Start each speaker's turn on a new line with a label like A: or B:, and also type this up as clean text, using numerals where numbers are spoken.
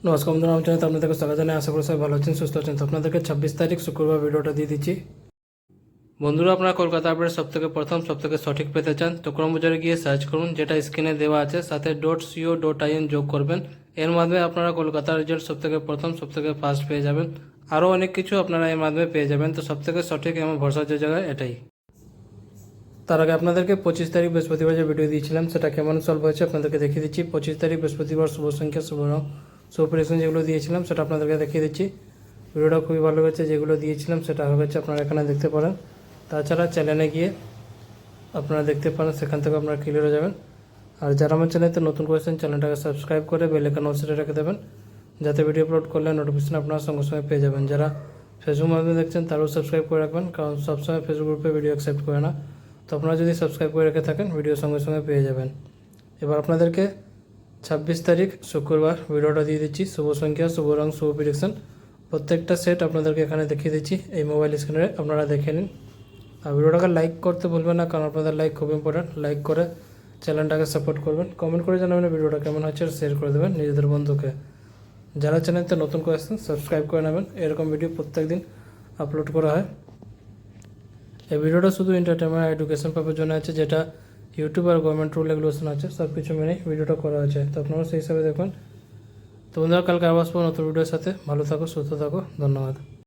A: নমস্কার বন্ধুরা, আমার চ্যানেলে আপনাদেরকে স্বাগত জানাই। আশা করি সবাই ভালো আছেন, সুস্থ আছেন। তো আপনাদেরকে 26 তারিখ শুক্রবার ভিডিওটা দিয়ে দিচ্ছি। বন্ধুরা, আপনারা কলকাতা আপডেট সবথেকে প্রথম সবথেকে সঠিক পেতে চান তো ক্রোম ব্রাউজারে গিয়ে সার্চ করুন, যেটা স্ক্রিনে দেওয়া আছে, সাথে .co.in যোগ করবেন। এর মাধ্যমে আপনারা কলকাতার রেজাল্ট সবথেকে প্রথম সবথেকে ফার্স্ট পেয়ে যাবেন। আরও অনেক কিছু আপনারা এর মাধ্যমে পেয়ে যাবেন। তো সবথেকে সঠিক এবং ভরসার যে জায়গায় এটাই। তার আগে আপনাদেরকে 25 তারিখ বৃহস্পতিবার যে ভিডিও দিয়েছিলাম সেটা কেমন সলভ হয়েছে আপনাদেরকে দেখিয়ে দিচ্ছি। 25 তারিখ বৃহস্পতিবার শুভ সংখ্যা শুভ রং শুভ প্রেডিকশন যেগুলো দিয়েছিলাম সেটা আপনাদেরকে দেখিয়ে দিচ্ছি। ভিডিওটা খুবই ভালো হয়েছে, যেগুলো দিয়েছিলাম সেটা হয়েছে, আপনারা এখানে দেখতে পারেন। তাছাড়া চ্যানেলে গিয়ে আপনারা দেখতে পারেন, সেখান থেকে আপনারা ক্লিয়ার হয়ে যাবেন। আর যারা আমার চ্যানেলে নতুন করেছেন চ্যানেলটাকে সাবস্ক্রাইব করে বেল আইকন অল সেটে রেখে দেবেন, যাতে ভিডিও আপলোড করলে নোটিফিকেশন আপনারা সঙ্গে সঙ্গে পেয়ে যাবেন। যারা ফেসবুক মাধ্যমে দেখছেন তারাও সাবস্ক্রাইব করে রাখবেন, কারণ সবসময় ফেসবুক গ্রুপে ভিডিও অ্যাকসেপ্ট করে না। তো আপনারা যদি সাবস্ক্রাইব করে রেখে থাকেন ভিডিও সঙ্গে সঙ্গে পেয়ে যাবেন। এবার আপনাদেরকে 26 তারিখ শুক্রবার ভিডিওটা দিয়ে দিচ্ছি। শুভ সংখ্যা শুভ রং শুভ প্রেডিকশন প্রত্যেকটা সেট আপনাদেরকে এখানে দেখিয়ে দিচ্ছি এই মোবাইল স্ক্রিনে, আপনারা দেখে নিন। আর ভিডিওটাকে লাইক করতে ভুলবেন না, কারণ আপনাদের লাইক খুব ইম্পর্টেন্ট। লাইক করে চ্যানেলটাকে সাপোর্ট করবেন, কমেন্ট করে জানাবেন ভিডিওটা কেমন হচ্ছে, শেয়ার করে দেবেন নিজেদের বন্ধুকে। যারা চ্যানেলতে নতুন করে আসছেন সাবস্ক্রাইব করে নেবেন, এরকম ভিডিও প্রত্যেক দিন আপলোড করা হয়। এই ভিডিওটা শুধু এন্টারটেনমেন্ট আর এডুকেশন পারপাসের জন্য আছে, যেটা ইউটিউব আর গভর্নমেন্ট রুল রেগুলেশন আছে সব কিছু মেনেই ভিডিওটা করা আছে। তো আপনারা সেই হিসাবে দেখবেন। তো বন্ধুরা, কালকে আবার আসবো নতুন ভিডিওর সাথে। ভালো থাকো, সুস্থ থাকো, ধন্যবাদ।